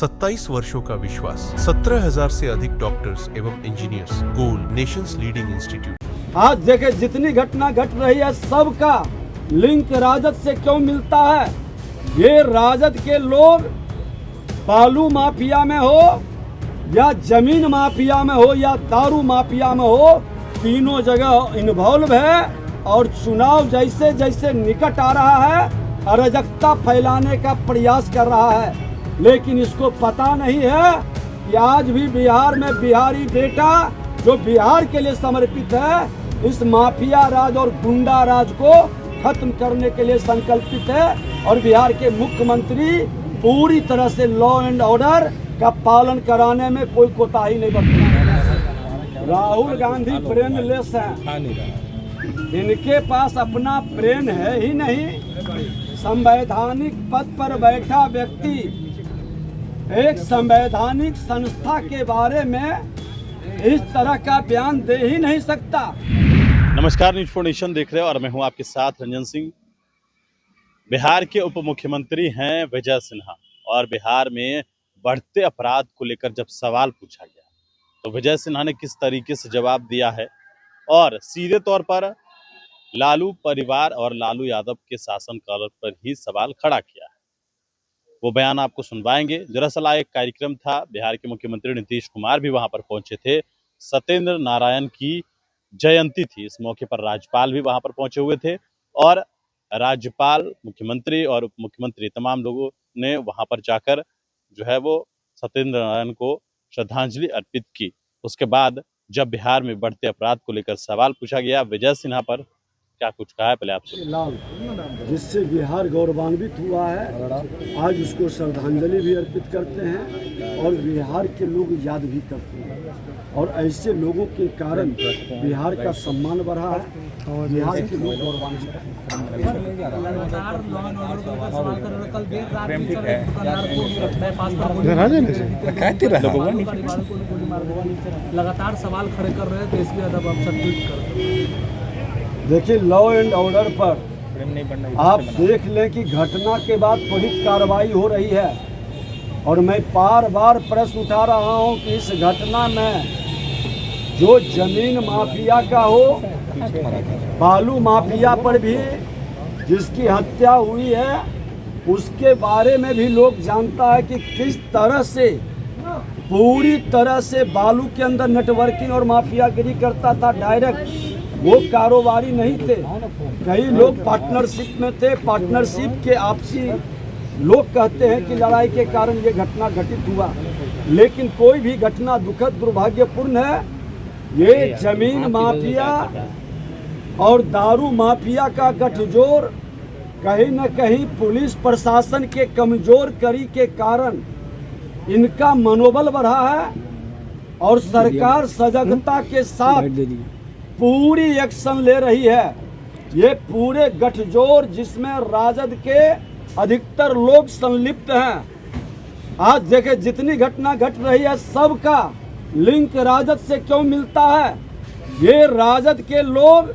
27 वर्षों का विश्वास, 17,000 से अधिक डॉक्टर्स एवं engineers, gold Nations leading institute. आज देखे जितनी घटना घट रही है सबका लिंक राजद से क्यों मिलता है। ये राजद के लोग बालू माफिया में हो या जमीन माफिया में हो या दारू माफिया में हो, तीनों जगह इन्वॉल्व है और चुनाव जैसे जैसे निकट आ रहा है अराजकता फैलाने का प्रयास कर रहा है। लेकिन इसको पता नहीं है कि आज भी बिहार में बिहारी बेटा जो बिहार के लिए समर्पित है, इस माफिया राज और गुंडा राज को खत्म करने के लिए संकल्पित है और बिहार के मुख्यमंत्री पूरी तरह से लॉ एंड ऑर्डर का पालन कराने में कोई कोताही नहीं बरती। राहुल गांधी ब्रेनलेस हैं, इनके पास अपना ब्रेन है ही नहीं। संवैधानिक पद पर बैठा व्यक्ति एक संवैधानिक संस्था के बारे में इस तरह का बयान दे ही नहीं सकता। नमस्कार, न्यूज़ फॉर नेशन देख रहे हो और मैं हूं आपके साथ रंजन सिंह। बिहार के उप मुख्यमंत्री हैं विजय सिन्हा और बिहार में बढ़ते अपराध को लेकर जब सवाल पूछा गया तो विजय सिन्हा ने किस तरीके से जवाब दिया है और सीधे तौर पर लालू परिवार और लालू यादव के शासनकाल पर ही सवाल खड़ा किया है, वो बयान आपको सुनवाएंगे। दरअसल एक कार्यक्रम था, बिहार के मुख्यमंत्री नीतीश कुमार भी वहां पर पहुंचे थे। सत्येंद्र नारायण की जयंती थी, इस मौके पर राज्यपाल भी वहां पर पहुंचे हुए थे और राज्यपाल, मुख्यमंत्री और उप मुख्यमंत्री तमाम लोगों ने वहां पर जाकर जो है वो सत्येंद्र नारायण को श्रद्धांजलि अर्पित की। उसके बाद जब बिहार में बढ़ते अपराध को लेकर सवाल पूछा गया विजय सिन्हा पर, क्या कुछ कहा है पहले आपसे। लाल जिससे बिहार गौरवान्वित हुआ है, आज उसको श्रद्धांजलि भी अर्पित करते हैं और बिहार के लोग याद भी करते हैं और ऐसे लोगों के कारण बिहार का सम्मान बढ़ा है और बिहार के लोग गौरवान्वित हैं। लगातार सवाल खड़े कर रहे हैं, देश में अदब आप सब ट्वीट कर। देखिए, लॉ एंड ऑर्डर पर आप देख लें कि घटना के बाद त्वरित कार्रवाई हो रही है और मैं बार बार प्रश्न उठा रहा हूं कि इस घटना में जो जमीन माफिया का हो, बालू माफिया पर भी जिसकी हत्या हुई है, उसके बारे में भी लोग जानता है कि किस तरह से पूरी तरह से बालू के अंदर नेटवर्किंग और माफियागिरी करता था। डायरेक्ट वो कारोबारी नहीं थे, कई लोग पार्टनरशिप में थे। पार्टनरशिप के आपसी लोग कहते हैं कि लड़ाई के कारण ये घटना घटित हुआ, लेकिन कोई भी घटना दुखद दुर्भाग्यपूर्ण है। ये जमीन माफिया और दारू माफिया का गठजोड़ कहीं न कहीं पुलिस प्रशासन के कमजोर कड़ी के कारण इनका मनोबल बढ़ा है और सरकार सजगता के साथ पूरी एक्शन ले रही है। ये पूरे गठजोड़ जिसमें राजद के अधिकतर लोग संलिप्त हैं। आज देखे जितनी घटना घट रही है सबका लिंक राजद से क्यों मिलता है। ये राजद के लोग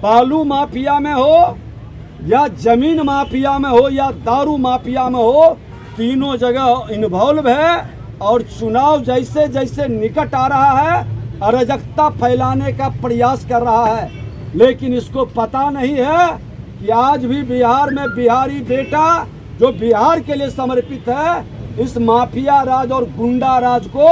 बालू माफिया में हो या जमीन माफिया में हो या दारू माफिया में हो, तीनों जगह इन्वॉल्व है और चुनाव जैसे जैसे निकट आ रहा है अराजकता फैलाने का प्रयास कर रहा है। लेकिन इसको पता नहीं है कि आज भी बिहार में बिहारी बेटा जो बिहार के लिए समर्पित है, इस माफिया राज और गुंडा राज को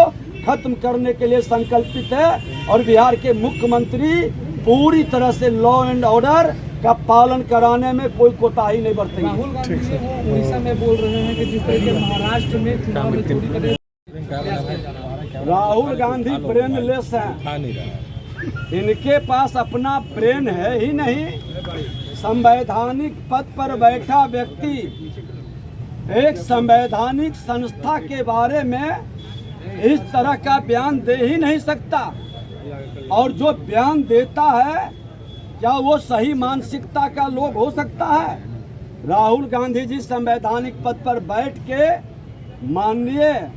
खत्म करने के लिए संकल्पित है और बिहार के मुख्यमंत्री पूरी तरह से लॉ एंड ऑर्डर का पालन कराने में कोई कोताही नहीं बरतेंगे। राहुल गांधी उड़ीसा में बोल रहे हैं कि जिस तरीके महाराष्ट्र में चुनाव में चोरी करे। राहुल गांधी ब्रेनलेस हैं, इनके पास अपना ब्रेन है ही नहीं। संवैधानिक पद पर बैठा व्यक्ति एक संवैधानिक संस्था के बारे में इस तरह का बयान दे ही नहीं सकता और जो बयान देता है क्या वो सही मानसिकता का लोग हो सकता है। राहुल गांधी जी संवैधानिक पद पर बैठ के माननीय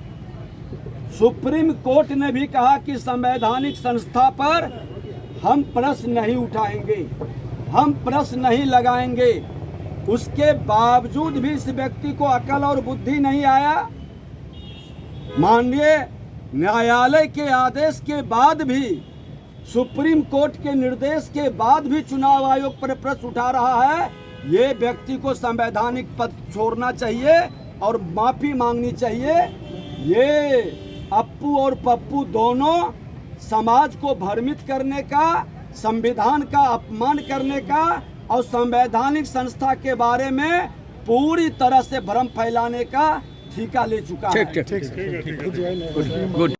सुप्रीम कोर्ट ने भी कहा कि संवैधानिक संस्था पर हम प्रश्न नहीं उठाएंगे, हम प्रश्न नहीं लगाएंगे। उसके बावजूद भी इस व्यक्ति को अकल और बुद्धि नहीं आया माननीय न्यायालय के आदेश के बाद भी, सुप्रीम कोर्ट के निर्देश के बाद भी चुनाव आयोग पर प्रश्न उठा रहा है। ये व्यक्ति को संवैधानिक पद छोड़ना चाहिए और माफी मांगनी चाहिए। ये अप्पू और पप्पू दोनों समाज को भ्रमित करने का, संविधान का अपमान करने का और संवैधानिक संस्था के बारे में पूरी तरह से भ्रम फैलाने का ठेका ले चुका है। गुड।